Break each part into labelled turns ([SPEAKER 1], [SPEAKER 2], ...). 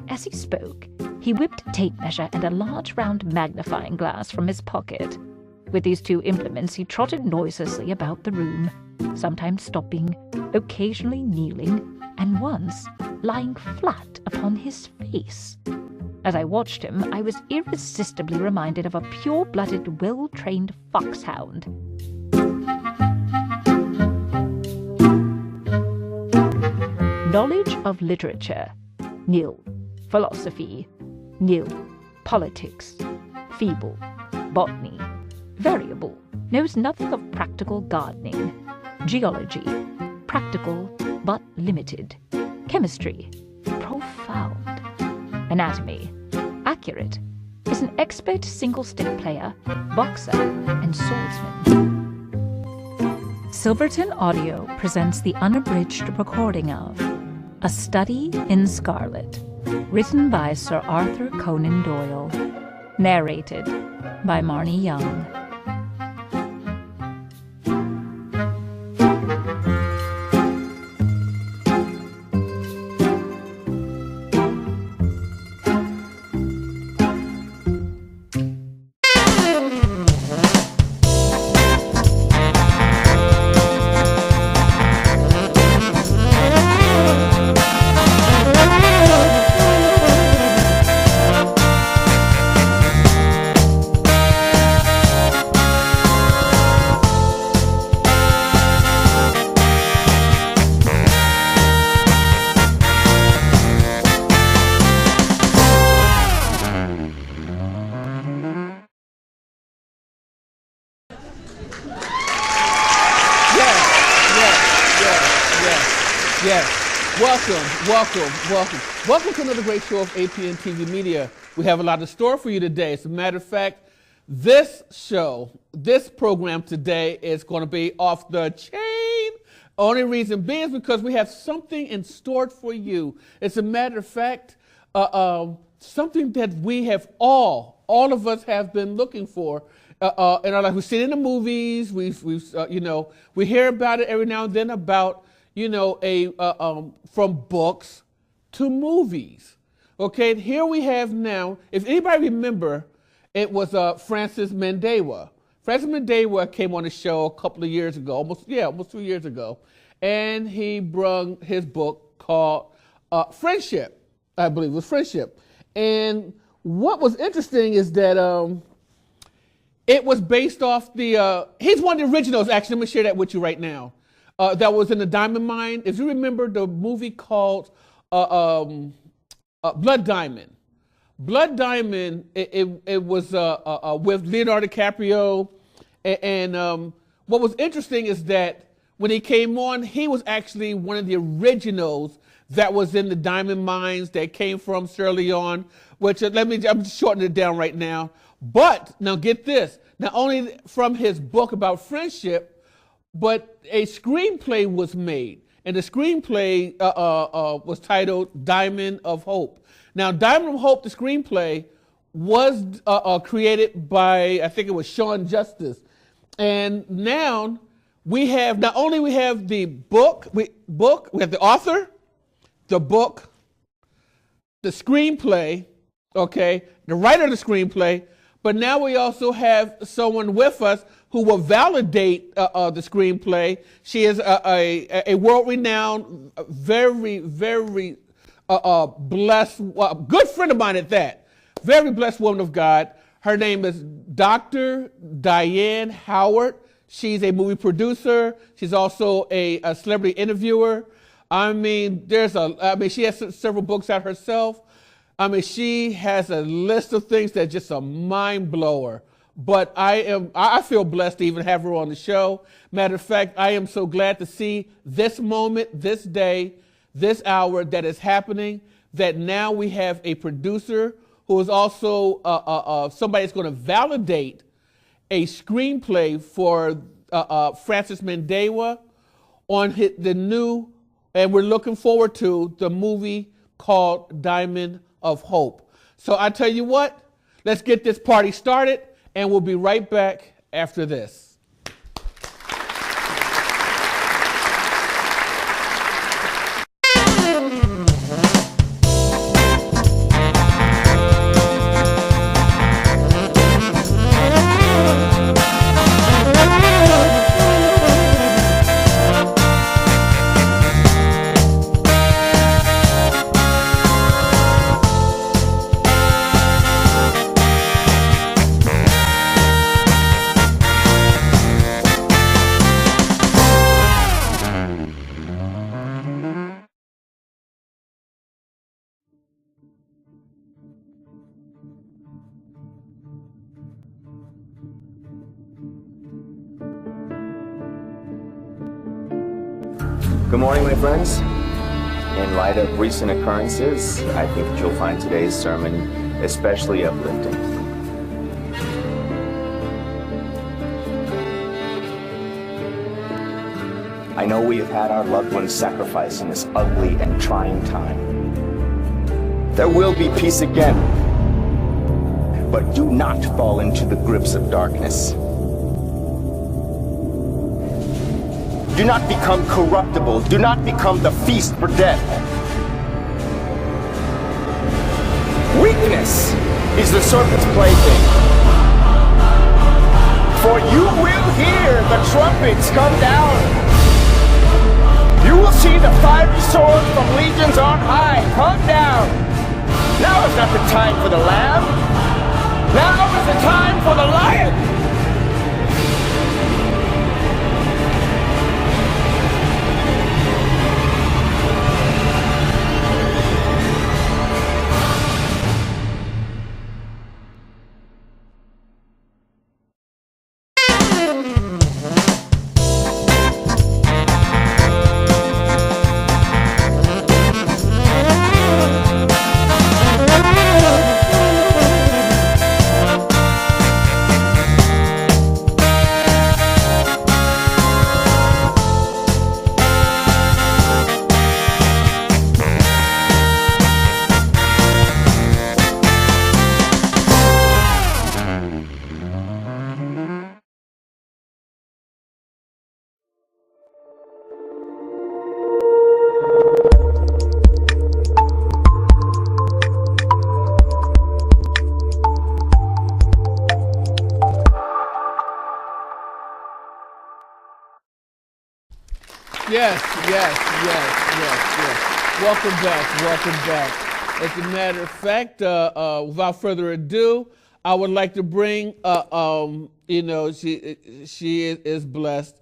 [SPEAKER 1] As he spoke, he whipped a tape measure and a large round magnifying glass from his pocket. With these two implements, he trotted noiselessly about the room, sometimes stopping, occasionally kneeling, and once lying flat upon his face. As I watched him, I was irresistibly reminded of a pure-blooded, well-trained foxhound. Knowledge of literature, nil. Philosophy, nil. Politics, feeble. Botany, variable. Knows nothing of practical gardening. Geology, practical but limited. Chemistry, profound. Anatomy, accurate. Is an expert single-stick player, boxer, and swordsman. Silverton Audio presents the unabridged recording of A Study in Scarlet, written by Sir Arthur Conan Doyle, narrated by Marnie Young. Welcome to another great show of APN TV Media. We have a lot in store for you today. As a matter of fact, this program today is going to be off the chain. Only reason being is because we have something in store for you. As a matter of fact, something that we have all of us have been looking for in our life. We've seen it in the movies. We hear about it every now and then about from books to movies. Okay, here we have now, if anybody remember, it was Francis Mandewah. Francis Mandewah came on the show a couple of years ago, almost 2 years ago, and he brought his book called Friendship, I believe it was Friendship. And what was interesting is that it was based off he's one of the originals, actually, let me share that with you right now. That was in the Diamond Mine. If you remember the movie called Blood Diamond. Blood Diamond, it was with Leonardo DiCaprio. And what was interesting is that when he came on, he was actually one of the originals that was in the diamond mines that came from Sierra Leone, which I'm shortening it down right now. But now get this, not only from his book about friendship, but a screenplay was made, and the screenplay was titled Diamond of Hope. Now, Diamond of Hope, the screenplay, was created by, I think it was Shawn Justice. And now we have, not only we have the book, we have the author, the book, the screenplay, okay, the writer of the screenplay, but now we also have someone with us who will validate the screenplay. She is a world-renowned, very, very blessed, good friend of mine at that, very blessed woman of God. Her name is Dr. Diane Howard. She's a movie producer. She's also a celebrity interviewer. I mean, she has several books out herself. I mean, she has a list of things that's just a mind blower. But I feel blessed to even have her on the show. Matter of fact, I am so glad to see this moment, this day, this hour that is happening, that now we have a producer who is also somebody that's going to validate a screenplay for Francis Mandewah on the new, and we're looking forward to the movie called Diamond of Hope. So I tell you what, let's get this party started, and we'll be right back after this.
[SPEAKER 2] Good morning, my friends. In light of recent occurrences, I think that you'll find today's sermon especially uplifting. I know we have had our loved ones sacrificed in this ugly and trying time. There will be peace again, but do not fall into the grips of darkness. Do not become corruptible. Do not become the feast for death. Weakness is the serpent's plaything. For you will hear the trumpets come down. You will see the fiery sword from legions on high come down. Now is not the time for the lamb. Now is the time for the lion.
[SPEAKER 1] Yes. Welcome back. As a matter of fact, without further ado, I would like to bring, she is blessed,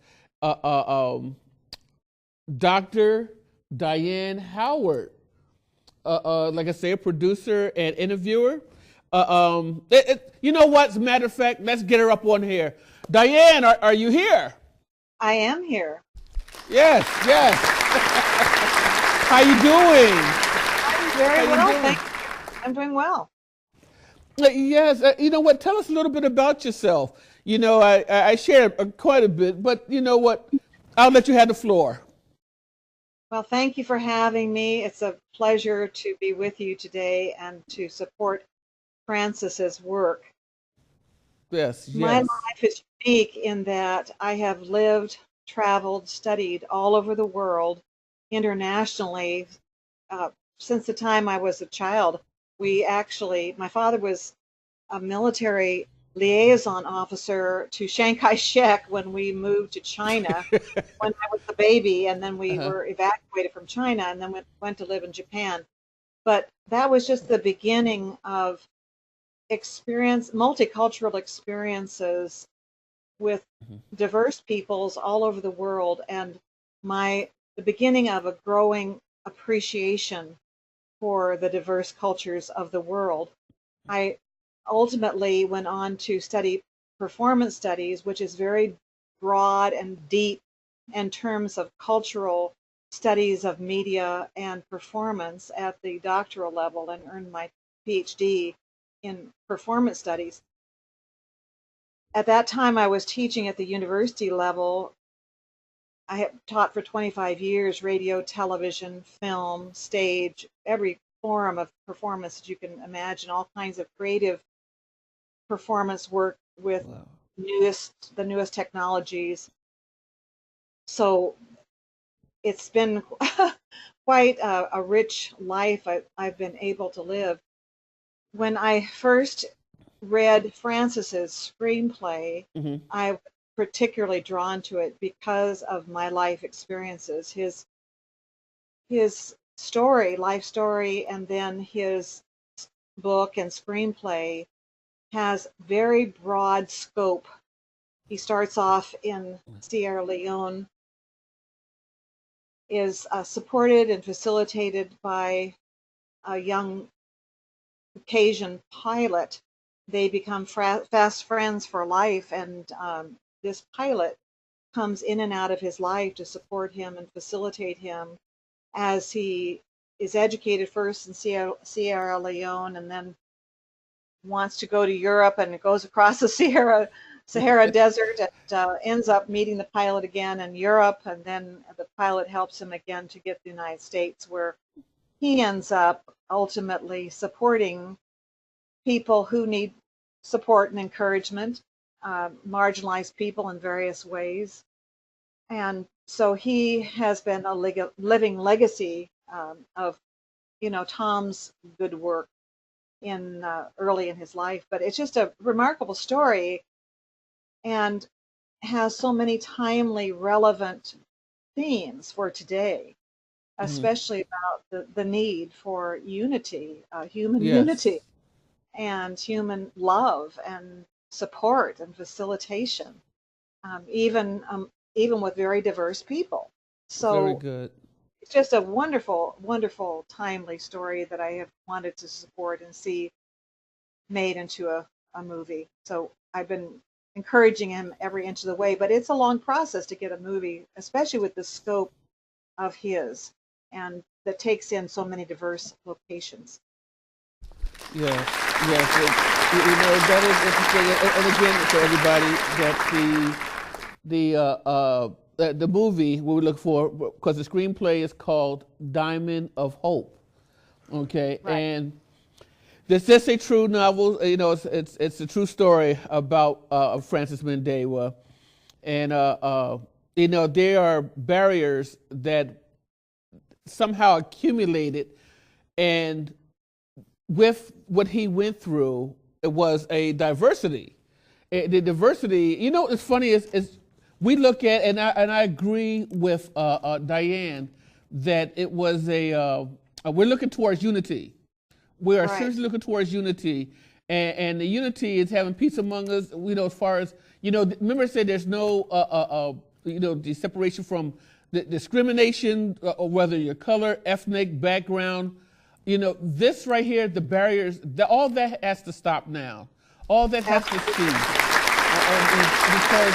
[SPEAKER 1] Dr. Diane Howard, like I say, a producer and interviewer. You know what? As a matter of fact, let's get her up on here. Diane, are you here?
[SPEAKER 3] I am here.
[SPEAKER 1] Yes. How you doing?
[SPEAKER 3] I'm very well, thank you. I'm doing well.
[SPEAKER 1] Yes, you know what? Tell us a little bit about yourself. You know, I shared quite a bit, but you know what? I'll let you have the floor.
[SPEAKER 3] Well, thank you for having me. It's a pleasure to be with you today and to support Francis's work.
[SPEAKER 1] Yes.
[SPEAKER 3] My life is unique in that I have lived, traveled, studied all over the world internationally since the time I was a child. My father was a military liaison officer to Chiang Kai-shek when we moved to China when I was a baby, and then we were evacuated from China and then went to live in Japan. But that was just the beginning of multicultural experiences with diverse peoples all over the world, and the beginning of a growing appreciation for the diverse cultures of the world. I ultimately went on to study performance studies, which is very broad and deep in terms of cultural studies of media and performance at the doctoral level, and earned my PhD in performance studies. At that time, I was teaching at the university level. I have taught for 25 years radio, television, film, stage, every form of performance that you can imagine, all kinds of creative performance work with
[SPEAKER 1] Wow.
[SPEAKER 3] the newest technologies. So it's been quite a rich life I've been able to live. When I first read Francis's screenplay,
[SPEAKER 1] Hmm.
[SPEAKER 3] I was particularly drawn to it because of my life experiences. His story, life story, and then his book and screenplay has very broad scope. He starts off in Sierra Leone, is supported and facilitated by a young Caucasian pilot. They become fast friends for life, and this pilot comes in and out of his life to support him and facilitate him as he is educated first in Sierra Leone, and then wants to go to Europe, and goes across the Sahara Desert, and ends up meeting the pilot again in Europe, and then the pilot helps him again to get to the United States, where he ends up ultimately supporting people who need support and encouragement, marginalized people in various ways. And so he has been a living legacy of, Tom's good work in early in his life. But it's just a remarkable story, and has so many timely, relevant themes for today,
[SPEAKER 1] Hmm.
[SPEAKER 3] especially about the need for unity, human unity,
[SPEAKER 1] Yes.
[SPEAKER 3] and human love and support and facilitation, even with very diverse people.
[SPEAKER 1] Very
[SPEAKER 3] So
[SPEAKER 1] good.
[SPEAKER 3] it's just a wonderful, wonderful, timely story that I have wanted to support and see made into a movie. So I've been encouraging him every inch of the way, but it's a long process to get a movie, especially with the scope of his, and that takes in so many diverse locations.
[SPEAKER 1] Yes. Yes. That is interesting. And again, for everybody, that the movie we look for, because the screenplay is called Diamond of Hope. Okay,
[SPEAKER 3] Right.
[SPEAKER 1] and this is a true novel. It's a true story about Francis Mandewah, and there are barriers that somehow accumulated, and with what he went through, it was a diversity. The diversity, what's funny is we look at, and I agree with Diane, that it was we're looking towards unity. We are
[SPEAKER 3] Right.
[SPEAKER 1] seriously looking towards unity, and the unity is having peace among us. As far as remember, I said there's no the separation from the discrimination, or whether your color, ethnic background. This right here, the barriers, all that has to stop now. All that has to
[SPEAKER 3] Absolutely.
[SPEAKER 1] cease. Because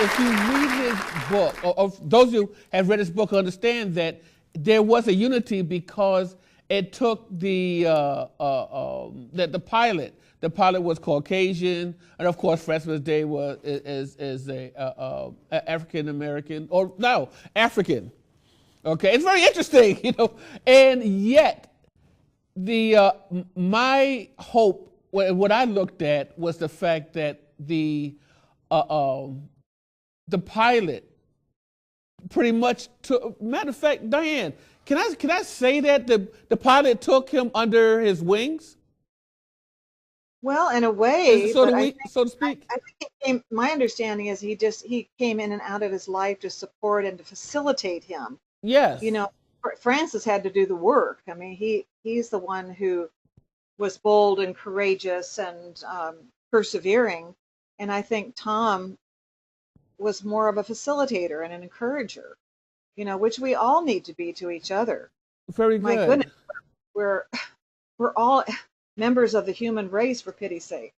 [SPEAKER 1] if you read his book, or those who have read his book understand that there was a unity, because it took the pilot. The pilot was Caucasian, and of course, Francis Day is a African American, or no, African. Okay, it's very interesting, and yet my hope, what I looked at, was the fact that the pilot pretty much took. Matter of fact, Diane, can I say that the pilot took him under his wings,
[SPEAKER 3] Well, in a way,
[SPEAKER 1] so
[SPEAKER 3] but
[SPEAKER 1] to so to speak?
[SPEAKER 3] I think my understanding is he came in and out of his life to support and to facilitate him. You
[SPEAKER 1] Yes.
[SPEAKER 3] know, Francis had to do the work. I mean, he's the one who was bold and courageous and persevering. And I think Tom was more of a facilitator and an encourager, which we all need to be to each other.
[SPEAKER 1] Very good.
[SPEAKER 3] My goodness, we're all members of the human race, for pity's sake.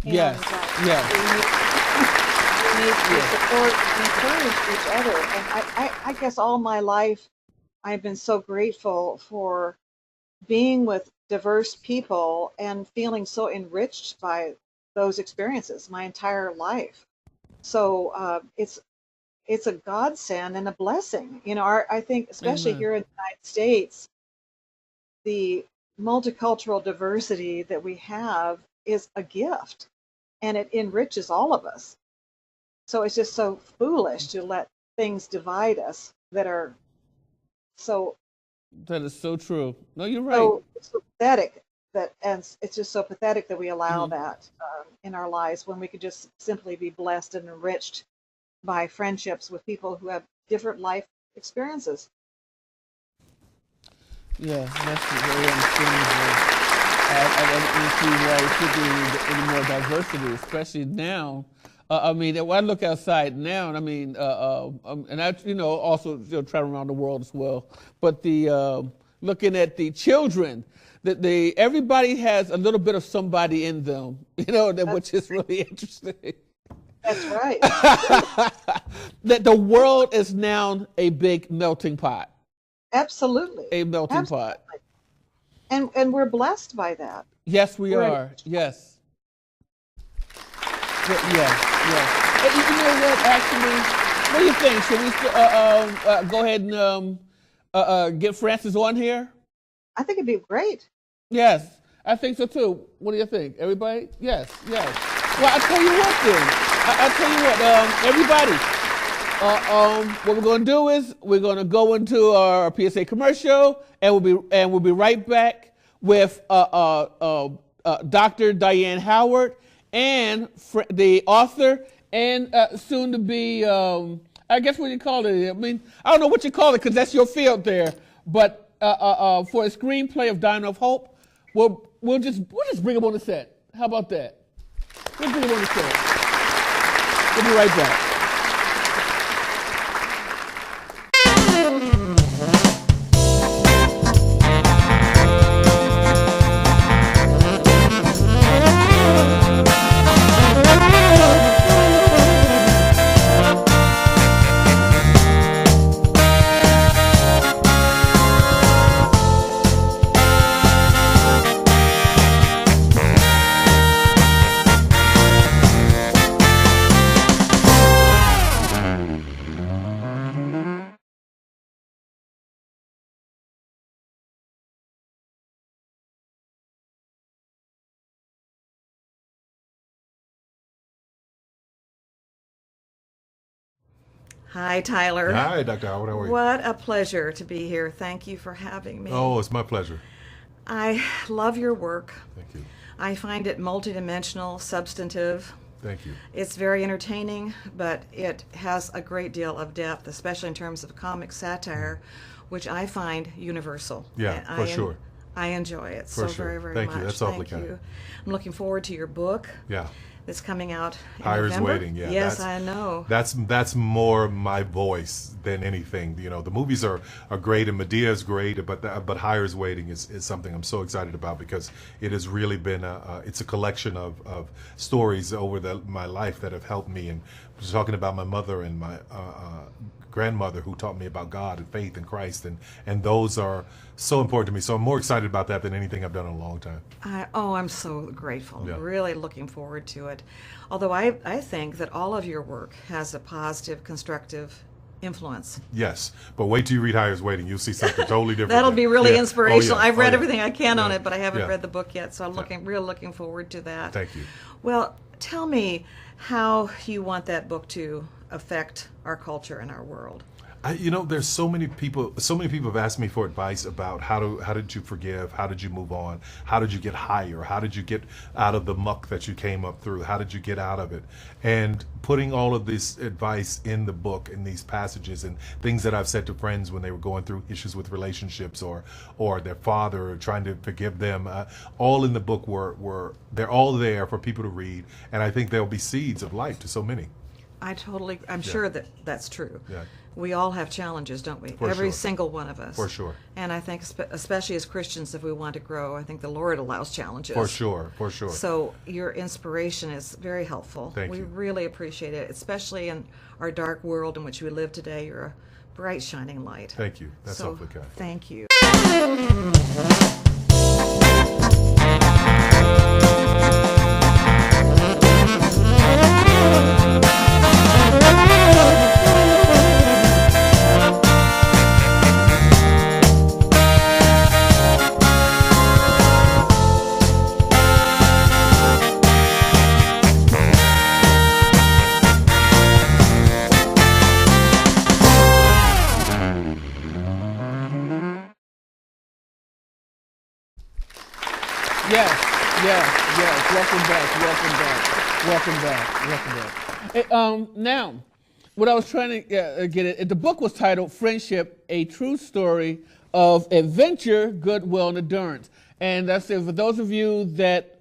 [SPEAKER 1] Yes. Yes.
[SPEAKER 3] We need to support and encourage each other. And I guess all my life I've been so grateful for being with diverse people and feeling so enriched by those experiences my entire life. So it's a godsend and a blessing. I think especially
[SPEAKER 1] Amen.
[SPEAKER 3] here in the United States, the multicultural diversity that we have is a gift, and it enriches all of us. So it's just so foolish to let things divide us that are so.
[SPEAKER 1] That is so true. No, you're right.
[SPEAKER 3] So pathetic and it's just so pathetic that we allow that in our lives when we could just simply be blessed and enriched by friendships with people who have different life experiences.
[SPEAKER 1] Yeah, that's very understandable. I don't see why it should be any more diversity, especially now. I mean, when I look outside now, and I mean, and I, also travel around the world as well. But looking at the children, everybody has a little bit of somebody in them, which is really interesting.
[SPEAKER 3] That's right.
[SPEAKER 1] That the world is now a big melting pot.
[SPEAKER 3] Absolutely.
[SPEAKER 1] A melting pot.
[SPEAKER 3] And we're blessed by that.
[SPEAKER 1] Yes, we are. Yes. Yes. And you know what? Actually, what do you think? Should we go ahead and get Francis on here?
[SPEAKER 3] I think it'd be great.
[SPEAKER 1] Yes, I think so too. What do you think? Everybody? Yes. Well, I tell you what, then. I tell you what, everybody. What we're going to do is we're going to go into our PSA commercial, and we'll be right back with Dr. Diane Howard and the author and soon to be, I guess what you call it. I mean, I don't know what you call it because that's your field there. But for a screenplay of Diamond of Hope, we'll just bring him on the set. How about that? We'll bring him on the set. We'll be right back.
[SPEAKER 4] Hi, Tyler.
[SPEAKER 5] Hi, Dr. Howard. How are you?
[SPEAKER 4] What a pleasure to be here. Thank you for having me.
[SPEAKER 5] Oh, it's my pleasure.
[SPEAKER 4] I love your work.
[SPEAKER 5] Thank you.
[SPEAKER 4] I find it multidimensional, substantive.
[SPEAKER 5] Thank you.
[SPEAKER 4] It's very entertaining, but it has a great deal of depth, especially in terms of comic satire, which I find universal.
[SPEAKER 5] Yeah, for sure.
[SPEAKER 4] I enjoy it
[SPEAKER 5] For
[SPEAKER 4] so
[SPEAKER 5] sure.
[SPEAKER 4] very, very
[SPEAKER 5] Thank
[SPEAKER 4] much.
[SPEAKER 5] you. That's awfully
[SPEAKER 4] Thank
[SPEAKER 5] kind.
[SPEAKER 4] you. I'm looking forward to your book.
[SPEAKER 5] Yeah.
[SPEAKER 4] That's coming out in
[SPEAKER 5] Hire's
[SPEAKER 4] November.
[SPEAKER 5] Waiting. Yeah.
[SPEAKER 4] Yes, I know.
[SPEAKER 5] That's more my voice than anything. The movies are great and Medea is great, but Hire's Waiting is something I'm so excited about because it has really been it's a collection of stories over my life that have helped me. And I was talking about my mother and my grandmother who taught me about God and faith in Christ, and those are so important to me. So I'm more excited about that than anything I've done in a long time.
[SPEAKER 4] I'm so grateful.
[SPEAKER 5] Yeah.
[SPEAKER 4] Really looking forward to it. Although I think that all of your work has a positive, constructive influence.
[SPEAKER 5] Yes, but wait till you read Hire's Waiting. You'll see something totally different.
[SPEAKER 4] That'll be really
[SPEAKER 5] Yeah.
[SPEAKER 4] inspirational.
[SPEAKER 5] Oh, yeah.
[SPEAKER 4] I've read
[SPEAKER 5] Oh, yeah.
[SPEAKER 4] everything I can on
[SPEAKER 5] Yeah.
[SPEAKER 4] it, but I haven't
[SPEAKER 5] Yeah.
[SPEAKER 4] read the book yet, so I'm looking forward to that.
[SPEAKER 5] Thank you.
[SPEAKER 4] Well, tell me how you want that book to affect our culture and our world.
[SPEAKER 5] There's so many people have asked me for advice about how did you forgive? How did you move on? How did you get higher? How did you get out of the muck that you came up through? How did you get out of it? And putting all of this advice in the book, in these passages, and things that I've said to friends when they were going through issues with relationships or their father, or trying to forgive them, all in the book they're all there for people to read, and I think there'll be seeds of life to so many.
[SPEAKER 4] I'm sure that's true.
[SPEAKER 5] Yeah.
[SPEAKER 4] We all have challenges, don't we?
[SPEAKER 5] For
[SPEAKER 4] Every
[SPEAKER 5] sure.
[SPEAKER 4] single one of us.
[SPEAKER 5] For sure.
[SPEAKER 4] And I think, especially as Christians, if we want to grow, I think the Lord allows challenges.
[SPEAKER 5] For sure.
[SPEAKER 4] So your inspiration is very helpful.
[SPEAKER 5] Thank
[SPEAKER 4] we
[SPEAKER 5] you.
[SPEAKER 4] really appreciate it, especially in our dark world in which we live today. You're a bright, shining light.
[SPEAKER 5] Thank you. That's
[SPEAKER 4] so
[SPEAKER 5] awfully kind.
[SPEAKER 4] thank you.
[SPEAKER 1] Yes. Welcome back. Hey, now, what I was trying to get at, the book was titled "Friendship: A True Story of Adventure, Goodwill, and Endurance." And that's it. For those of you that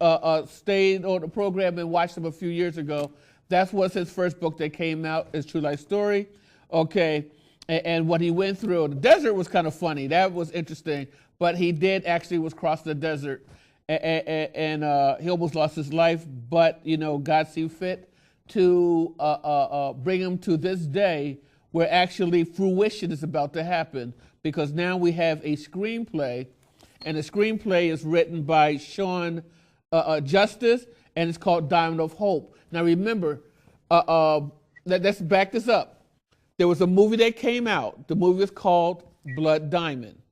[SPEAKER 1] stayed on the program and watched him a few years ago, that was his first book that came out, his true life story. Okay, and what he went through. The desert was kind of funny. That was interesting. But he did actually was cross the desert. And he almost lost his life, but God seemed fit to bring him to this day where actually fruition is about to happen, because now we have a screenplay, and the screenplay is written by Shawn Justice, and it's called Diamond of Hope. Now remember, let's back this up. There was a movie that came out. The movie is called Blood Diamond,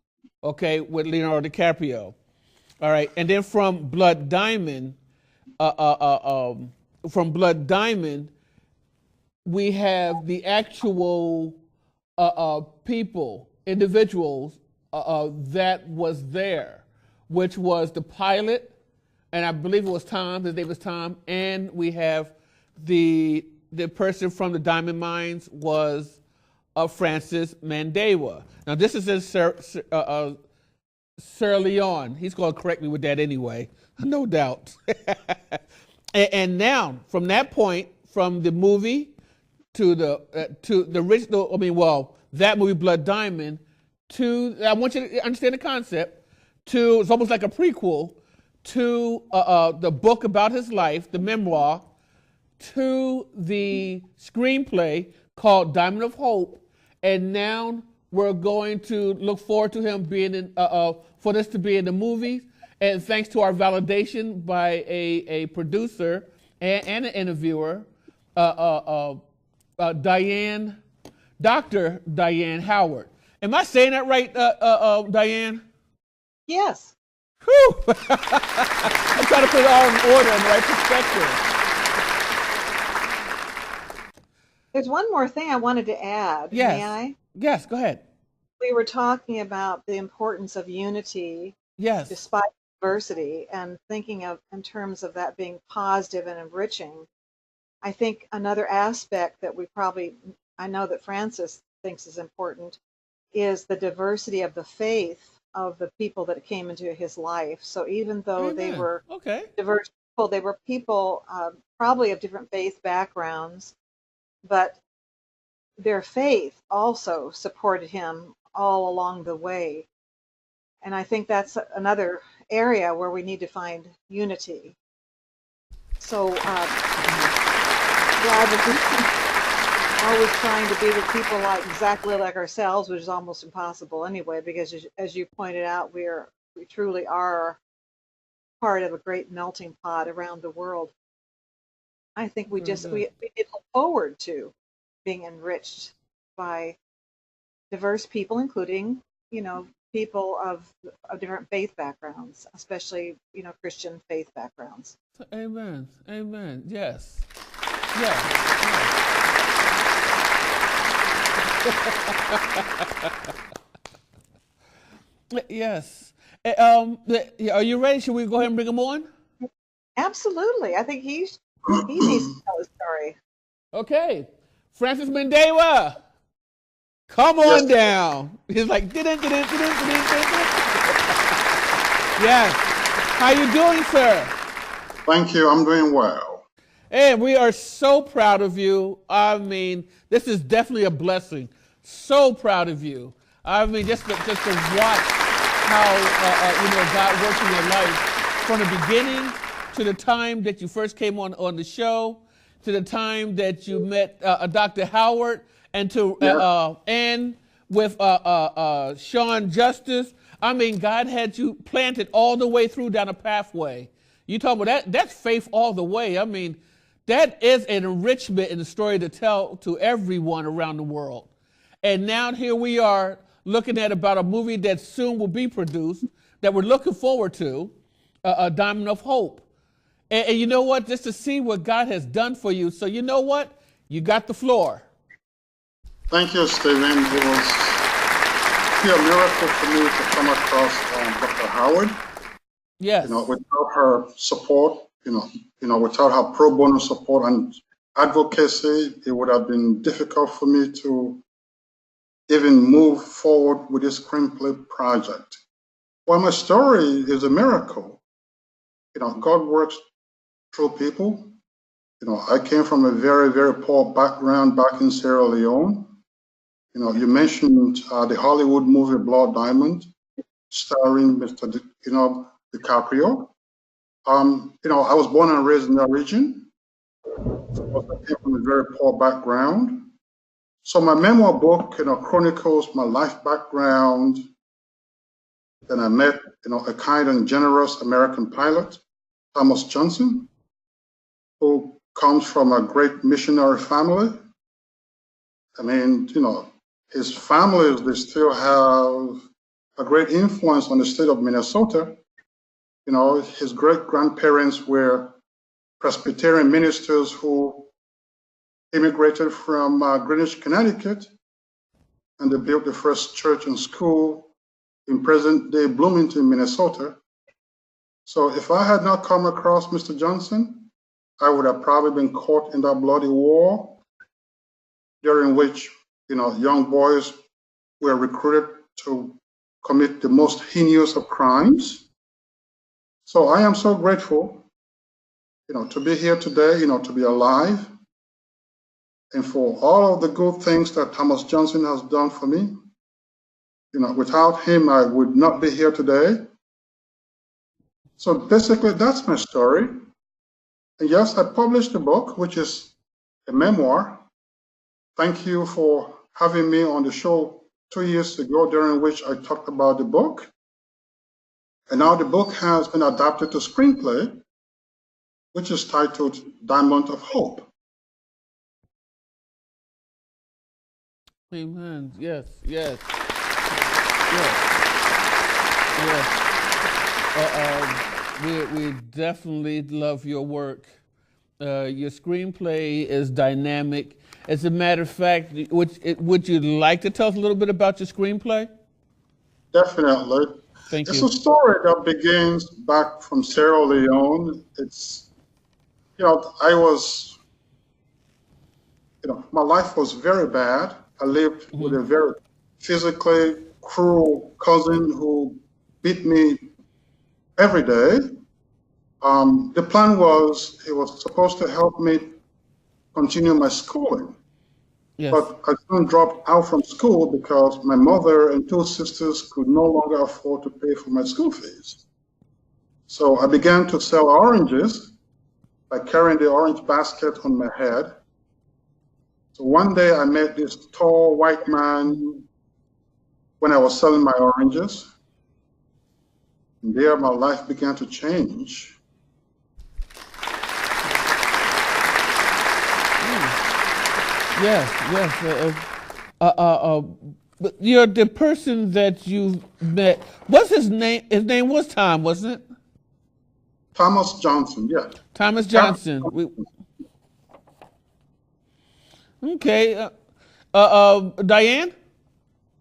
[SPEAKER 1] okay, with Leonardo DiCaprio. All right, and then from Blood Diamond, we have the actual people, individuals that was there, which was the pilot, and I believe it was Tom. His name was Tom, and we have the person from the diamond mines was Francis Mandewah. Now this is in Sierra Leone. He's going to correct me with that anyway, no doubt. and now, from that point, from the movie to the original, that movie Blood Diamond, I want you to understand the concept. It's almost like a prequel to the book about his life, the memoir, to the screenplay called Diamond of Hope, and now we're going to look forward to him being in, for this to be in the movies. And thanks to our validation by a producer and an interviewer, Dr. Diane Howard. Am I saying that right, Diane?
[SPEAKER 3] Yes.
[SPEAKER 1] Whew. I'm trying to put it all in order in the right perspective.
[SPEAKER 3] There's one more thing I wanted to add.
[SPEAKER 1] Yes.
[SPEAKER 3] May I?
[SPEAKER 1] Yes, go ahead.
[SPEAKER 3] We were talking about the importance of unity
[SPEAKER 1] Yes.
[SPEAKER 3] despite diversity, and thinking of in terms of that being positive and enriching. I think another aspect that I know that Francis thinks is important, is the diversity of the faith of the people that came into his life. So even though they were diverse people, they were people probably of different faith backgrounds, but their faith also supported him all along the way. And I think that's another area where we need to find unity. So rather than always trying to be with people exactly like ourselves, which is almost impossible anyway, because as you pointed out, we truly are part of a great melting pot around the world. I think we need to look forward to being enriched by diverse people, including, people of different faith backgrounds, especially, Christian faith backgrounds.
[SPEAKER 1] Amen. Yes. Yes. Are you ready? Should we go ahead and bring him on?
[SPEAKER 3] Absolutely. I think he needs to tell a story.
[SPEAKER 1] Okay. Francis Mandewah, come on down. He's like, yes. How you doing, sir?
[SPEAKER 6] Thank you. I'm doing well.
[SPEAKER 1] And we are so proud of you. I mean, this is definitely a blessing. So proud of you. I mean, just to watch how God works in your life from the beginning to the time that you first came on the show, to the time that you met Dr. Howard, and to end with Shawn Justice. I mean, God had you planted all the way through down a pathway. You talk about that's faith all the way. I mean, that is an enrichment in the story to tell to everyone around the world. And now here we are looking at about a movie that soon will be produced that we're looking forward to, a Diamond of Hope. And you know what? Just to see what God has done for you. So you know what? You got the floor.
[SPEAKER 6] Thank you, Stephen. It was a miracle for me to come across Dr. Howard.
[SPEAKER 1] Yes.
[SPEAKER 6] Without her support, without her pro bono support and advocacy, it would have been difficult for me to even move forward with this screenplay project. Well, my story is a miracle. God works through people. I came from a very, very poor background back in Sierra Leone. You mentioned the Hollywood movie Blood Diamond, starring Mr. DiCaprio. I was born and raised in that region. I came from a very poor background. So my memoir book, chronicles my life background. Then I met, a kind and generous American pilot, Thomas Johnson, who comes from a great missionary family. I mean, his families, they still have a great influence on the state of Minnesota. His great-grandparents were Presbyterian ministers who immigrated from Greenwich, Connecticut, and they built the first church and school in present-day Bloomington, Minnesota. So if I had not come across Mr. Johnson, I would have probably been caught in that bloody war, during which, young boys were recruited to commit the most heinous of crimes. So I am so grateful, to be here today, to be alive, and for all of the good things that Thomas Johnson has done for me. Without him, I would not be here today. So basically, that's my story. And yes, I published a book, which is a memoir. Thank you for having me on the show 2 years ago, during which I talked about the book. And now the book has been adapted to screenplay, which is titled Diamond of Hope.
[SPEAKER 1] Amen. Yes. We definitely love your work. Your screenplay is dynamic. As a matter of fact, would you like to tell us a little bit about your screenplay?
[SPEAKER 6] Definitely.
[SPEAKER 1] Thank you.
[SPEAKER 6] It's a story that begins back from Sierra Leone. It's, my life was very bad. I lived with a very physically cruel cousin who beat me every day. The plan was he was supposed to help me continue my schooling. Yes. But I soon dropped out from school because my mother and 2 sisters could no longer afford to pay for my school fees. So I began to sell oranges by carrying the orange basket on my head. So one day I met this tall white man when I was selling my oranges. And there my life began to change.
[SPEAKER 1] Yes. But you're the person that you met. What's his name? His name was Tom, wasn't it?
[SPEAKER 6] Thomas Johnson, yeah.
[SPEAKER 1] Thomas Johnson. Okay. Diane,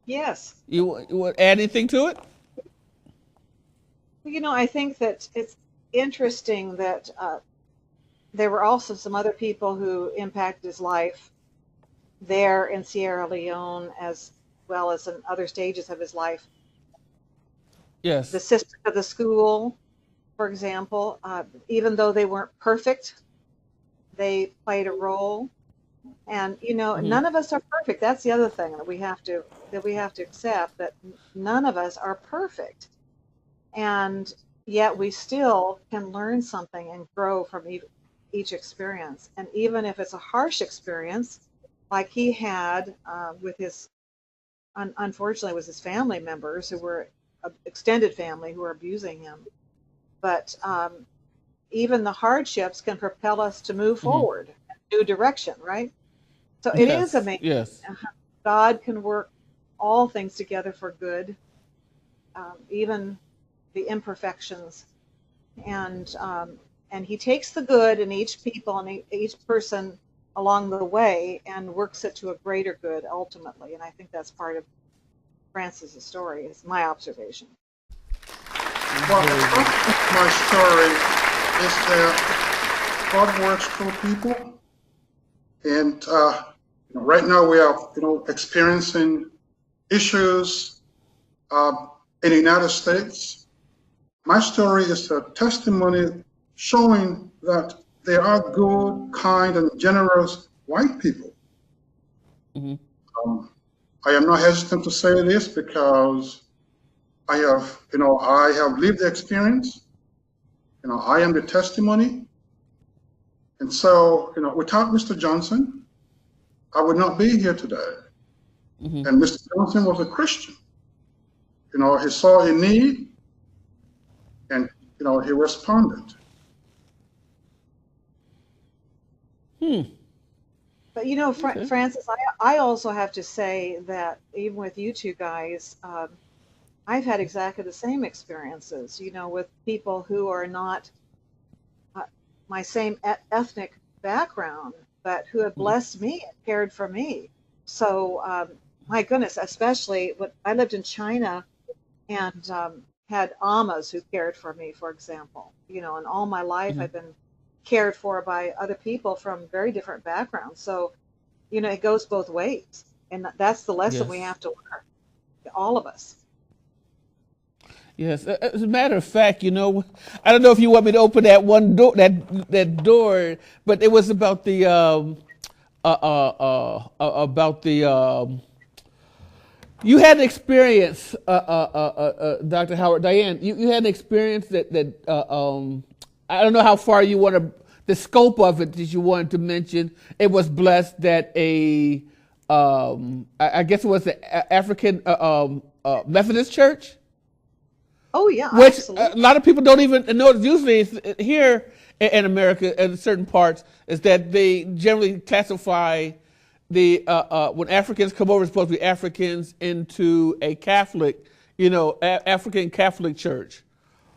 [SPEAKER 3] Yes.
[SPEAKER 1] you want to add anything to it?
[SPEAKER 3] You know, I think that it's interesting that there were also some other people who impacted his life there in Sierra Leone as well as in other stages of his life.
[SPEAKER 1] Yes.
[SPEAKER 3] The sisters of the school, for example, even though they weren't perfect, they played a role. And you know, none of us are perfect. That's the other thing that we have to accept, that none of us are perfect. And yet we still can learn something and grow from each experience. And even if it's a harsh experience, like he had with his, unfortunately, it was his family members who were extended family who were abusing him. But even the hardships can propel us to move forward, in a new direction, right? So it is amazing.
[SPEAKER 1] Yes.
[SPEAKER 3] God can work all things together for good, even the imperfections, and he takes the good in each people and each person along the way and works it to a greater good ultimately. And I think that's part of Francis's story, is my observation.
[SPEAKER 6] Well, my story is that God works through people, and right now we are experiencing issues in the United States. My story is a testimony showing that there are good, kind, and generous white people. I am not hesitant to say this because I have lived the experience. I am the testimony. And so, without Mr. Johnson, I would not be here today. And Mr. Johnson was a Christian. He saw a need, and he responded.
[SPEAKER 3] But Francis, I also have to say that even with you two guys, I've had exactly the same experiences, with people who are not my same ethnic background, but who have blessed me and cared for me. So, my goodness, especially when I lived in China and had amas who cared for me, for example. And all my life I've been cared for by other people from very different backgrounds. So, it goes both ways. And that's the lesson we have to learn, all of us.
[SPEAKER 1] Yes, as a matter of fact, I don't know if you want me to open that one door, that door, but it was about the you had an experience, Dr. Howard, Diane. You had an experience that I don't know how far you want to, the scope of it that you wanted to mention. It was blessed that I guess it was an African Methodist church.
[SPEAKER 3] Oh yeah,
[SPEAKER 1] which
[SPEAKER 3] absolutely.
[SPEAKER 1] A lot of people don't even know. Usually, here in America, in certain parts, is that they generally classify the when Africans come over, it's supposed to be Africans into a Catholic, African Catholic church.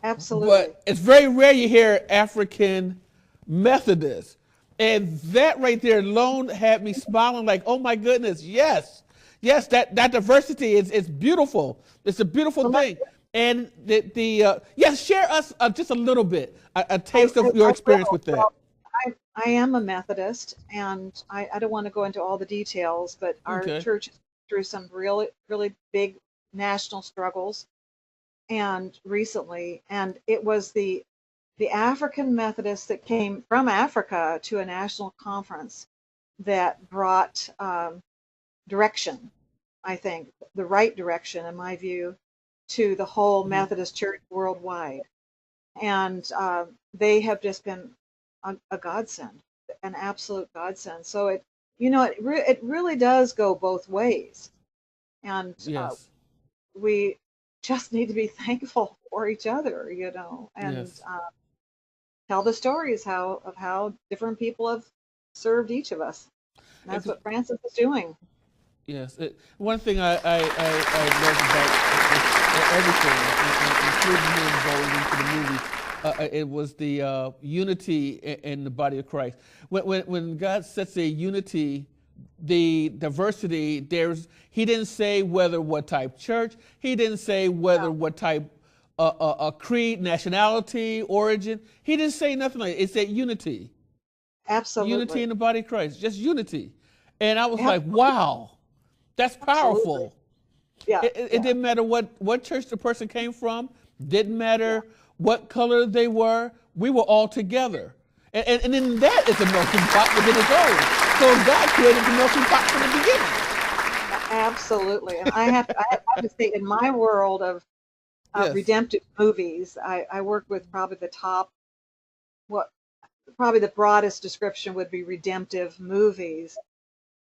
[SPEAKER 3] Absolutely.
[SPEAKER 1] But it's very rare you hear African Methodist, and that right there alone had me smiling like, oh my goodness, yes, that diversity is beautiful. It's a beautiful thing. And yes, share us just a little bit, a taste of your experience with that.
[SPEAKER 3] Well, I am a Methodist, and I don't want to go into all the details, but our church is through some really, really big national struggles, and recently, and it was the African Methodists that came from Africa to a national conference that brought direction, I think, the right direction, in my view, to the whole Methodist Church worldwide. And they have just been a godsend, an absolute godsend. So it really does go both ways. And we just need to be thankful for each other, and tell the stories of how different people have served each of us. And that's what Francis is doing.
[SPEAKER 1] Yes. One thing I loved about everything, including him going into the movie, it was the unity in the body of Christ. When God sets a unity the diversity. He didn't say what type church. He didn't say what type creed, nationality, origin. He didn't say nothing like that. It said unity.
[SPEAKER 3] Absolutely.
[SPEAKER 1] Unity in the body of Christ, just unity. And I was like, wow, that's powerful.
[SPEAKER 3] Absolutely. Yeah.
[SPEAKER 1] It didn't matter what church the person came from, didn't matter what color they were, we were all together. And then that is a melting pot within its own. So God created the melting pot from the beginning.
[SPEAKER 3] Absolutely. And I have to say, in my world of redemptive movies, I work with probably the top, probably the broadest description would be redemptive movies.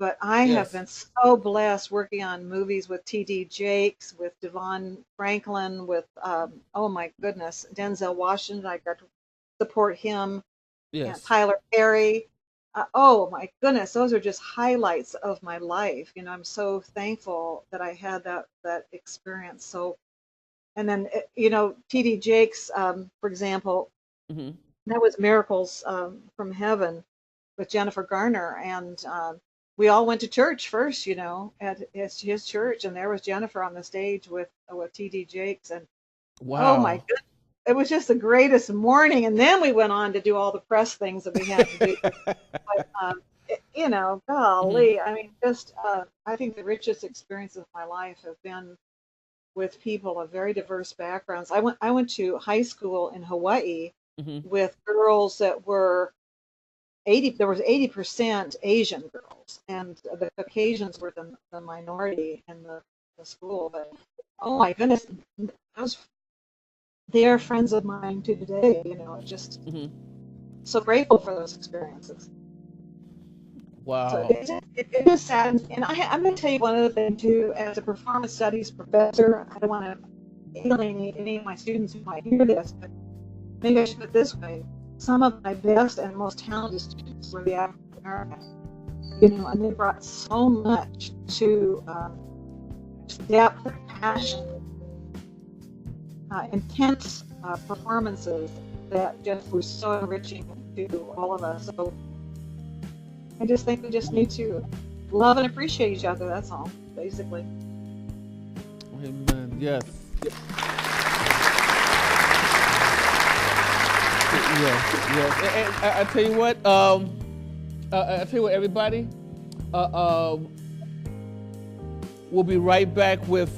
[SPEAKER 3] But I have been so blessed working on movies with T.D. Jakes, with Devon Franklin, with, oh my goodness, Denzel Washington. I got to support him.
[SPEAKER 1] Yes.
[SPEAKER 3] And Tyler Perry. Oh my goodness, those are just highlights of my life. You know, I'm so thankful that I had that experience. So, and then, you know, T.D. Jakes, for example, that was Miracles from Heaven with Jennifer Garner. And we all went to church first, you know, at his church. And there was Jennifer on the stage with T.D. Jakes. And
[SPEAKER 1] wow.
[SPEAKER 3] Oh my goodness. It was just the greatest morning. And then we went on to do all the press things that we had to do. But, you know, golly, I mean, just, I think the richest experiences of my life have been with people of very diverse backgrounds. I went to high school in Hawaii with girls that were there was 80% Asian girls, and the Caucasians were the minority in the school. But oh my goodness, they are friends of mine to today. You know, just so grateful for those experiences.
[SPEAKER 1] Wow.
[SPEAKER 3] So it is sad. And I'm going to tell you one other thing too. As a performance studies professor, I don't want to alienate any of my students who might hear this, but maybe I should put it this way. Some of my best and most talented students were the African American, you know, and they brought so much to depth and passion, intense performances that just were so enriching to all of us. So I just think we just need to love and appreciate each other. That's all, basically.
[SPEAKER 1] Amen. Yes. Yes. And I tell you what. I tell you what, everybody. We'll be right back with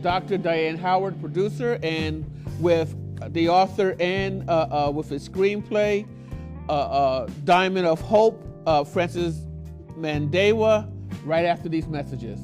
[SPEAKER 1] Dr. Diane Howard, producer, and with the author and with his screenplay, Diamond of Hope, Francis Mandewah, right after these messages.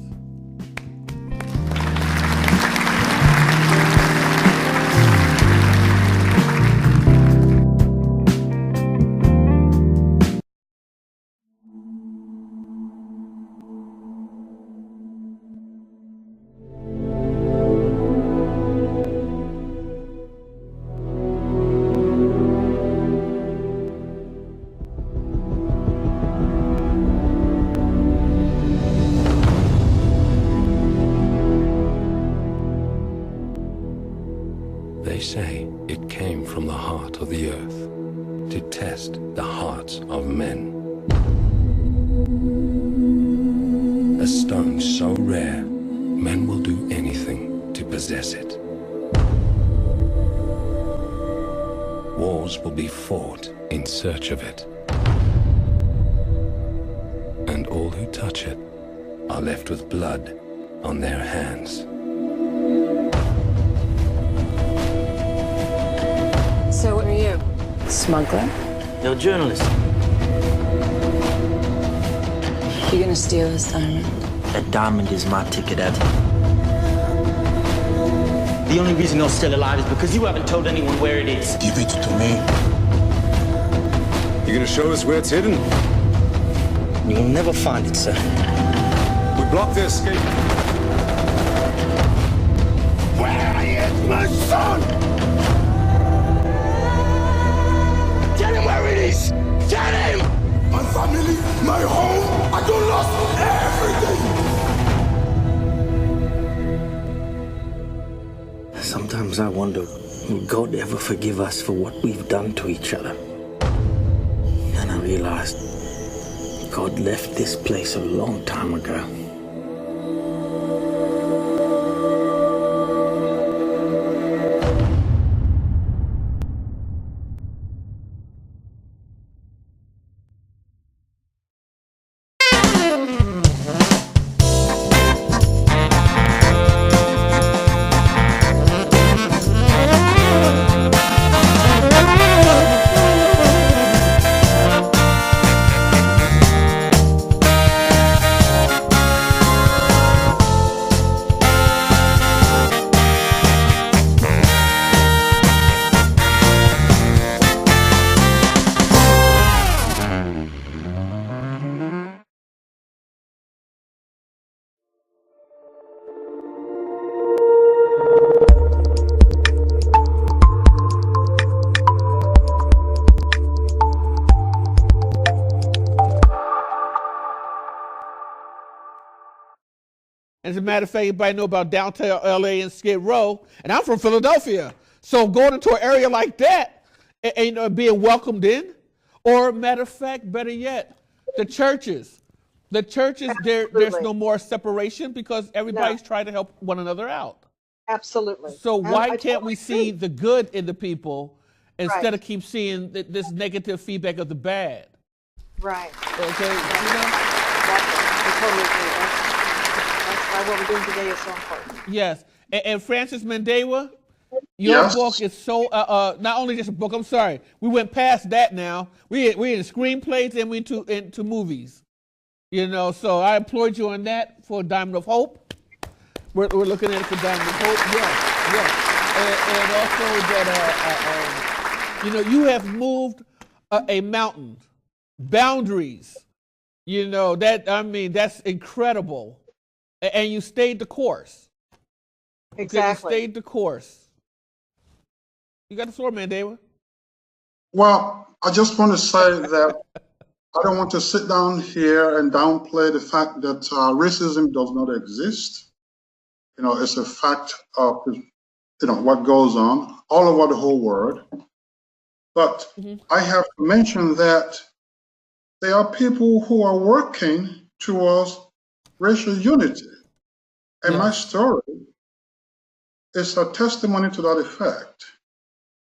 [SPEAKER 7] They say it came from the heart of the earth to test the hearts of men. A stone so rare, men will do anything to possess it. Wars will be fought in search of it. And all who touch it are left with blood on their hands.
[SPEAKER 8] So what are you? Smuggler?
[SPEAKER 9] No, journalist.
[SPEAKER 8] You gonna steal this diamond?
[SPEAKER 9] That diamond is my ticket out. The only reason you're still alive is because you haven't told anyone where it is.
[SPEAKER 10] Give it to me. You gonna show us where it's hidden?
[SPEAKER 9] You'll never find it, sir.
[SPEAKER 10] We block their escape.
[SPEAKER 2] Where is my son? Tell him where it is! Tell him!
[SPEAKER 10] My family, my home, I don't lost everything!
[SPEAKER 9] Sometimes I wonder, will God ever forgive us for what we've done to each other? And I realized
[SPEAKER 11] God left this place a long time ago.
[SPEAKER 1] As a matter of fact, everybody know about downtown LA and Skid Row, and I'm from Philadelphia. So going into an area like that and being welcomed in, or matter of fact, better yet, the churches, there's no more separation because everybody's trying to help one another out.
[SPEAKER 3] Absolutely.
[SPEAKER 1] So why can't
[SPEAKER 3] totally
[SPEAKER 1] we see
[SPEAKER 3] agree.
[SPEAKER 1] the good in the people instead
[SPEAKER 3] Right.
[SPEAKER 1] of keep seeing this negative feedback of the bad?
[SPEAKER 3] Right.
[SPEAKER 1] Okay, you know?
[SPEAKER 3] I totally agree. That's why what we're doing today is so important.
[SPEAKER 1] Yes, and Francis Mandewah, your book is so not only just a book. I'm sorry, we went past that now. We in screenplays and we into movies. You know, so I applaud you on that for Diamond of Hope. We're looking at it for Diamond of Hope. Yes, and also that you know, you have moved a mountain, boundaries. You know that, I mean, that's incredible. And you stayed the course.
[SPEAKER 3] Exactly.
[SPEAKER 1] You stayed the course. You got the floor, Mandewah.
[SPEAKER 6] Well, I just want to say that I don't want to sit down here and downplay the fact that racism does not exist. You know, it's a fact of, you know, what goes on all over the whole world. But I have to mention that there are people who are working towards racial unity. And my story is a testimony to that effect.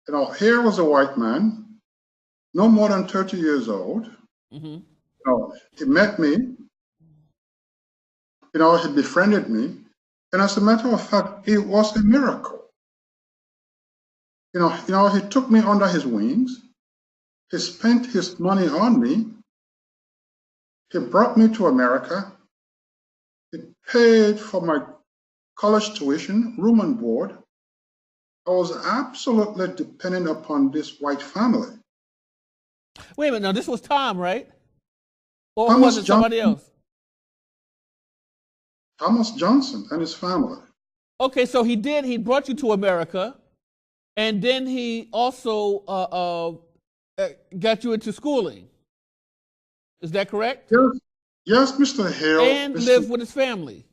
[SPEAKER 6] You know, here was a white man, no more than 30 years old. You know, he met me, you know, he befriended me. And as a matter of fact, it was a miracle. You know, he took me under his wings. He spent his money on me. He brought me to America. He paid for my college tuition, room and board. I was absolutely dependent upon this white family.
[SPEAKER 1] Wait a minute, now this was Tom, right? Or
[SPEAKER 6] Thomas
[SPEAKER 1] was it somebody
[SPEAKER 6] Johnson.
[SPEAKER 1] else?
[SPEAKER 6] Thomas Johnson and his family.
[SPEAKER 1] Okay, so he brought you to America, and then he also got you into schooling. Is that correct?
[SPEAKER 6] Yes, Mr. Hill.
[SPEAKER 1] And lived with his family.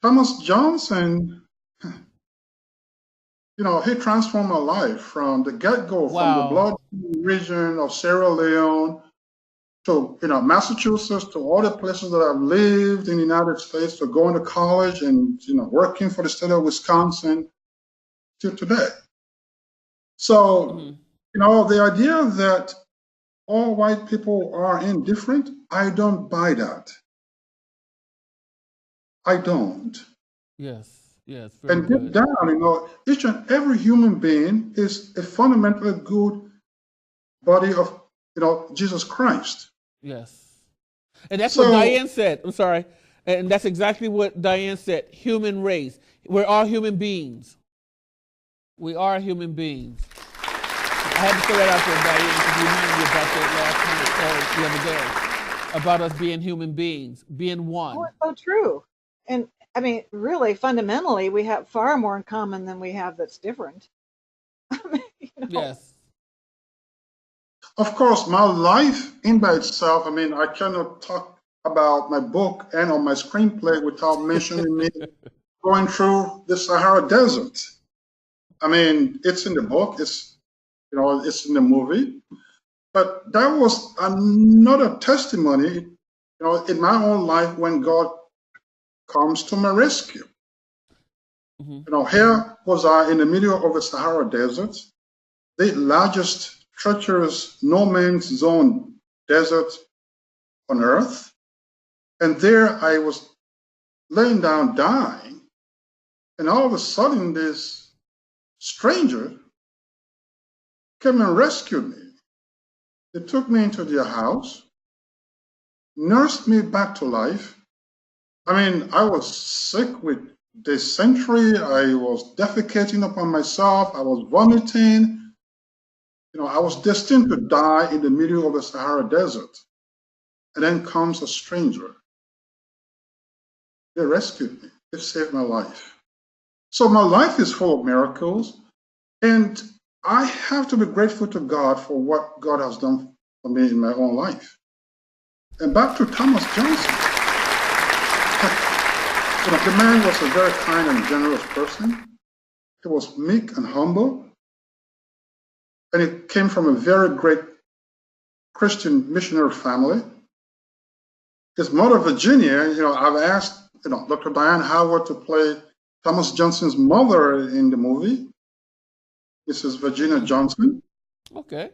[SPEAKER 6] Thomas Johnson, you know, he transformed my life from the get-go, from the blood region of Sierra Leone to, you know, Massachusetts, to all the places that I've lived in the United States, to going to college and, you know, working for the state of Wisconsin till today. So, you know, the idea that all white people are indifferent, I don't buy that. I don't.
[SPEAKER 1] Yes, very
[SPEAKER 6] And
[SPEAKER 1] good.
[SPEAKER 6] deep down, you know, each and every human being is a fundamentally good body of, you know, Jesus Christ.
[SPEAKER 1] Yes. And that's what Diane said. I'm sorry. And that's exactly what Diane said. Human race. We're all human beings. We are human beings. I had to throw that out there, Diane, because you reminded me about that last night, the other day, about us being human beings, being one.
[SPEAKER 3] Oh, it's so true. And I mean, really, fundamentally, we have far more in common than we have that's different. You know?
[SPEAKER 1] Yes.
[SPEAKER 6] Of course, my life in by itself, I mean, I cannot talk about my book and on my screenplay without mentioning me going through the Sahara Desert. I mean, it's in the book, it's, you know, it's in the movie. But that was another testimony, in my own life when God comes to my rescue. Here was I in the middle of the Sahara Desert, the largest, treacherous, no man's zone desert on earth. And there I was laying down dying. And all of a sudden, this stranger came and rescued me. They took me into their house, nursed me back to life. I mean, I was sick with dysentery. I was defecating upon myself. I was vomiting. I was destined to die in the middle of the Sahara Desert. And then comes a stranger. They rescued me. They saved my life. So my life is full of miracles. And I have to be grateful to God for what God has done for me in my own life. And back to Thomas Johnson. The man was a very kind and generous person. He was meek and humble. And he came from a very great Christian missionary family. His mother, Virginia, I've asked, Dr. Diane Howard to play Thomas Johnson's mother in the movie. Mrs. Virginia Johnson.
[SPEAKER 1] Okay.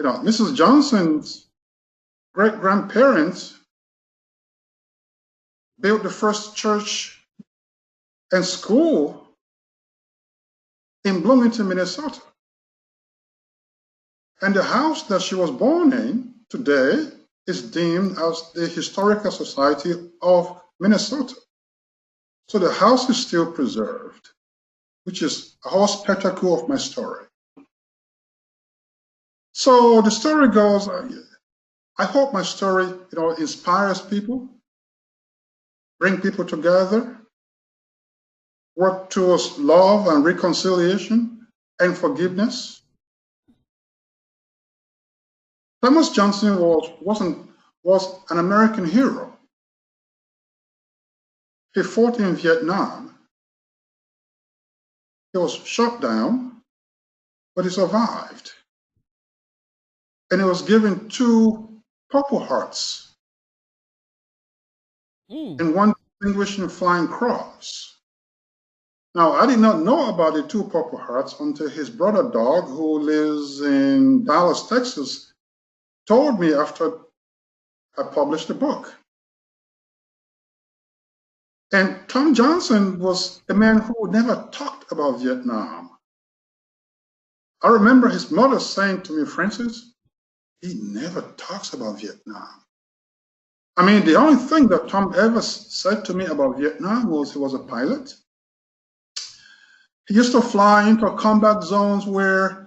[SPEAKER 6] Mrs. Johnson's great-grandparents built the first church and school in Bloomington, Minnesota. And the house that she was born in today is deemed as the Historical Society of Minnesota. So the house is still preserved, which is a whole spectacle of my story. So the story goes, I hope my story, inspires people, bring people together, work towards love and reconciliation and forgiveness. Thomas Johnson was an American hero. He fought in Vietnam. He was shot down, but he survived. And he was given 2 Purple Hearts and 1 Distinguished Flying Cross. Now, I did not know about the 2 Purple Hearts until his brother Doug, who lives in Dallas, Texas, told me after I published the book. And Tom Johnson was a man who never talked about Vietnam. I remember his mother saying to me, Francis, he never talks about Vietnam. I mean, the only thing that Tom ever said to me about Vietnam was he was a pilot. He used to fly into combat zones where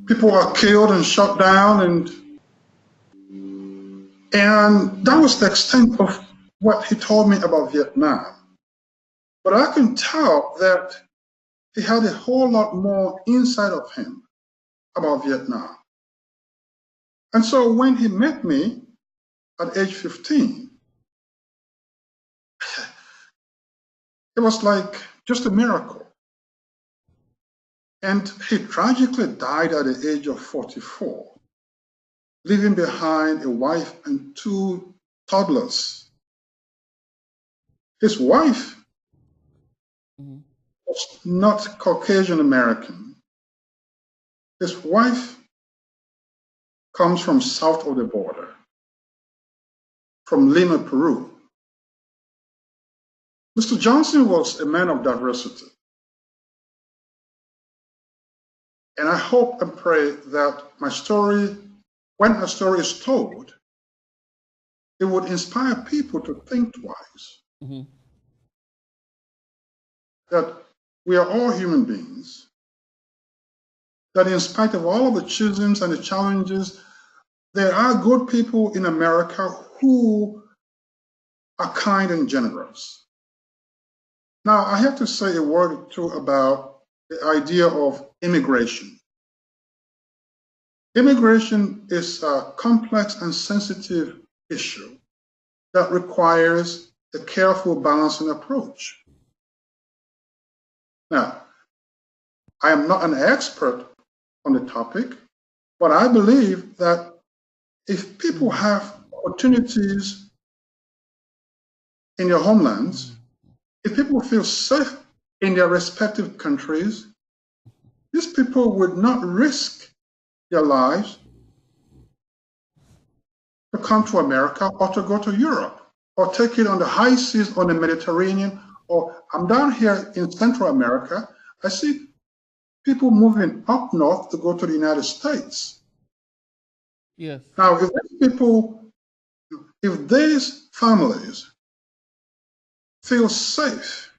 [SPEAKER 6] people were killed and shot down, and that was the extent of what he told me about Vietnam. But I can tell that he had a whole lot more inside of him about Vietnam. And so when he met me at age 15, it was like just a miracle. And he tragically died at the age of 44, leaving behind a wife and 2 toddlers. His wife was not Caucasian American. His wife comes from south of the border, from Lima, Peru. Mr. Johnson was a man of diversity. And I hope and pray that my story, when my story is told, it would inspire people to think twice. That we are all human beings. That in spite of all of the schisms and the challenges, there are good people in America who are kind and generous. Now, I have to say a word or two about the idea of immigration. Immigration is a complex and sensitive issue that requires a careful balancing approach. Now, I am not an expert on the topic, But I believe that if people have opportunities in their homelands, if people feel safe in their respective countries, these people would not risk their lives to come to America or to go to Europe or take it on the high seas on the Mediterranean. Or I'm down here in Central America, I see people moving up north to go to the United States.
[SPEAKER 1] Yes.
[SPEAKER 6] Now, if these people, if these families feel safe,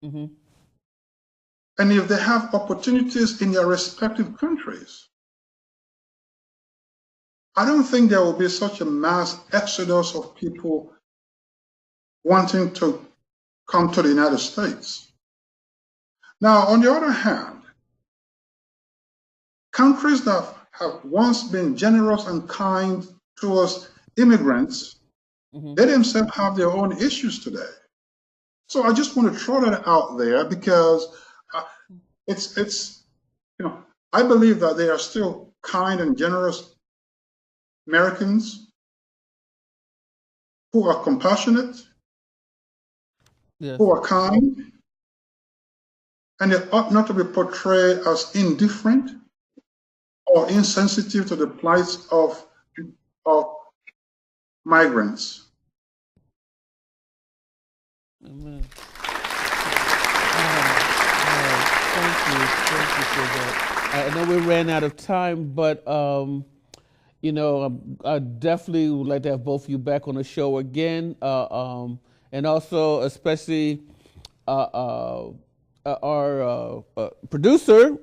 [SPEAKER 1] Mm-hmm.
[SPEAKER 6] and if they have opportunities in their respective countries, I don't think there will be such a mass exodus of people wanting to come to the United States. Now, on the other hand, countries that have once been generous and kind towards immigrants, they themselves have their own issues today. So I just want to throw that out there because it's I believe that there are still kind and generous Americans who are compassionate, who are kind, and they ought not to be portrayed as indifferent or insensitive to the plight of migrants.
[SPEAKER 1] Amen. Thank you for that. I know we ran out of time, but I definitely would like to have both of you back on the show again, and also especially our producer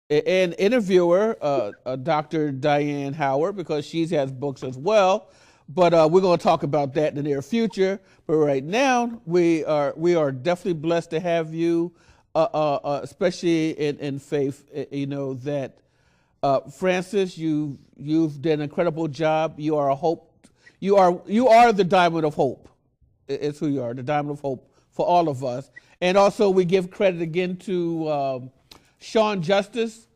[SPEAKER 1] and interviewer, Dr. Diane Howard, because she has books as well. But we're going to talk about that in the near future. But right now, we are definitely blessed to have you, especially in faith. That Francis, you've done an incredible job. You are a hope. You are the diamond of hope. It's who you are, the diamond of hope for all of us. And also, we give credit again to Shawn Justice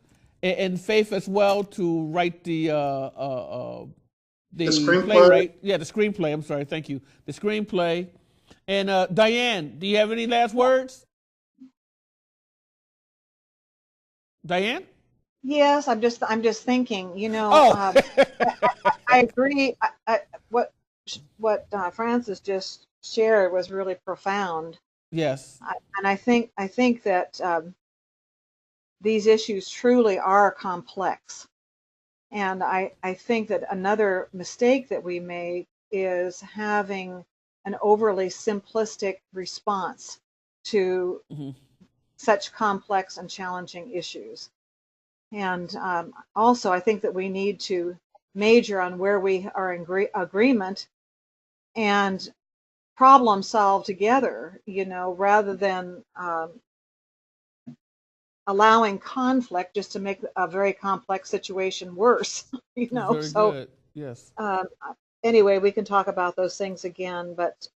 [SPEAKER 1] and Faith as well to write the
[SPEAKER 6] screenplay.
[SPEAKER 1] The screenplay. I'm sorry. Thank you. The screenplay. And Diane, do you have any last words? Diane?
[SPEAKER 3] Yes, I'm just thinking.
[SPEAKER 1] Oh.
[SPEAKER 3] I agree. What Francis just shared was really profound.
[SPEAKER 1] Yes.
[SPEAKER 3] And I think that these issues truly are complex. And I think that another mistake that we make is having an overly simplistic response to such complex and challenging issues. And also, I think that we need to major on where we are in agreement and problem solve together, rather than allowing conflict just to make a very complex situation worse.
[SPEAKER 1] Very
[SPEAKER 3] So
[SPEAKER 1] good. Yes.
[SPEAKER 3] Anyway, we can talk about those things again, but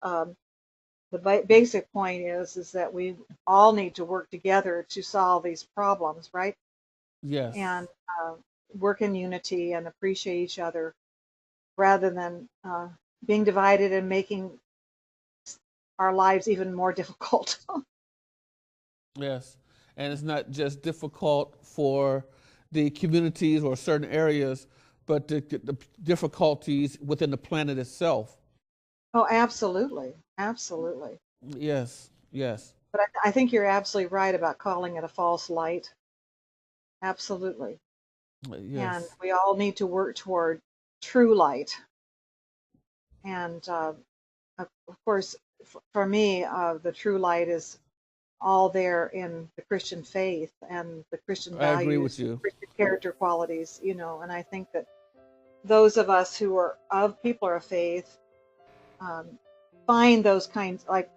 [SPEAKER 3] the basic point is that we all need to work together to solve these problems, right?
[SPEAKER 1] Yes.
[SPEAKER 3] And work in unity and appreciate each other rather than being divided and making our lives even more difficult.
[SPEAKER 1] Yes. And it's not just difficult for the communities or certain areas, but the difficulties within the planet itself.
[SPEAKER 3] Oh, absolutely. Absolutely.
[SPEAKER 1] Yes. Yes.
[SPEAKER 3] But I think you're absolutely right about calling it a false light. Absolutely.
[SPEAKER 1] Yes.
[SPEAKER 3] And we all need to work toward true light. And of course, for me, the true light is all there in the Christian faith and the Christian values,
[SPEAKER 1] I agree with you.
[SPEAKER 3] Christian character qualities, and I think that those of us who are people of faith find those kinds, like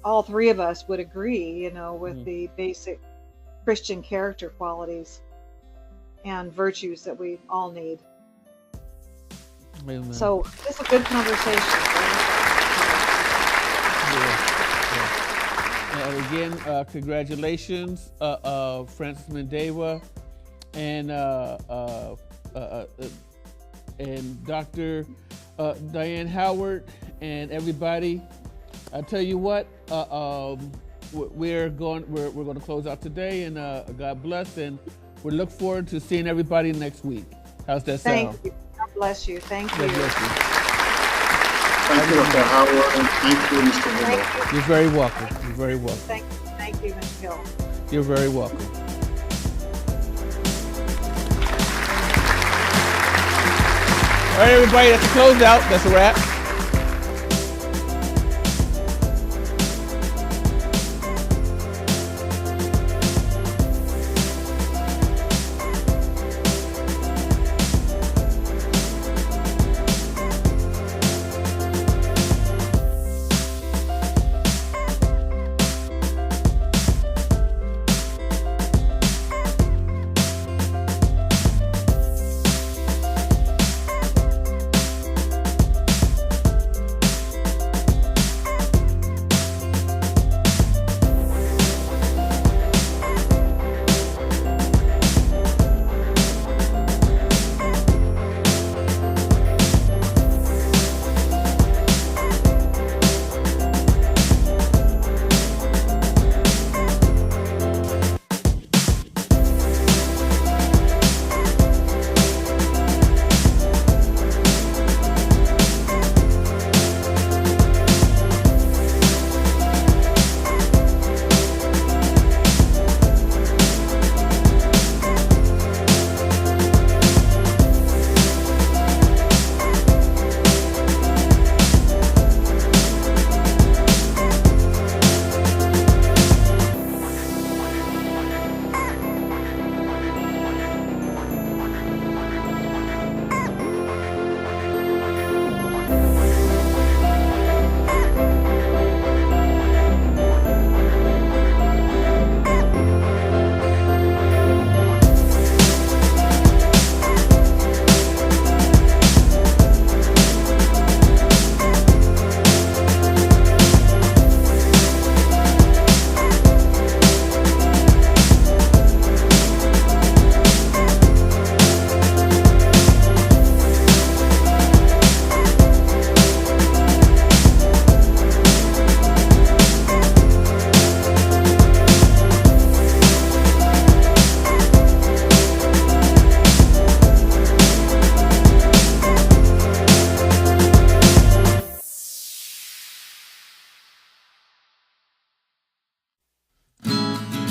[SPEAKER 3] all three of us would agree, with the basic Christian character qualities and virtues that we all need.
[SPEAKER 1] Amen.
[SPEAKER 3] So it's a good conversation.
[SPEAKER 1] And again, congratulations, Francis Mandewah, and Dr. Diane Howard, and everybody. I tell you what, we're going to close out today, and God bless, and we look forward to seeing everybody next week. How's that sound?
[SPEAKER 3] Thank you. God bless you. Thank you.
[SPEAKER 1] God bless you.
[SPEAKER 6] Thank you, Dr. Howard, and thank you, Mr. Hill.
[SPEAKER 3] Thank you.
[SPEAKER 1] You're very welcome. You're very welcome.
[SPEAKER 3] Thank you, Mr. Hill.
[SPEAKER 1] You're very welcome. All right, everybody, that's a closeout. That's a wrap.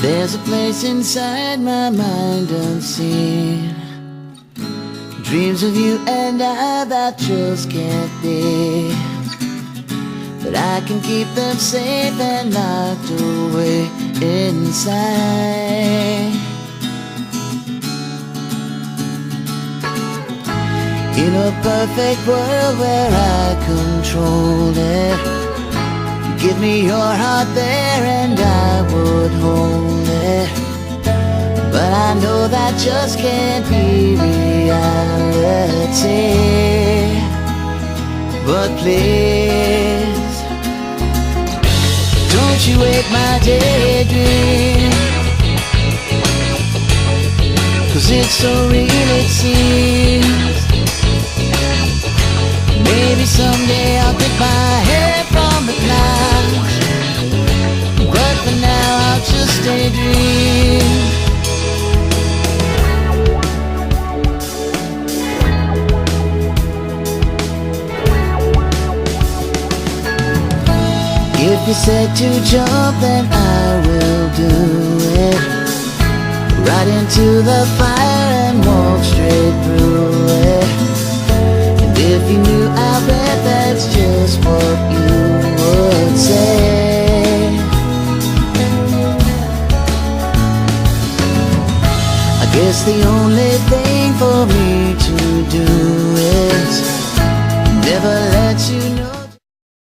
[SPEAKER 12] There's a place inside my mind unseen, dreams of you and I that just can't be, but I can keep them safe and locked away inside. In a perfect world where I controlled it, give me your heart there and I would hold it. But I know that just can't be reality. But please, don't you wake my daydream, 'cause it's so real it seems. Maybe someday I'll get my head from the clouds, but for now I'll just daydream. If you said to jump, then I will do it. Right into the fire and walk straight through it. If you knew, I bet that's just what you would say. I guess the only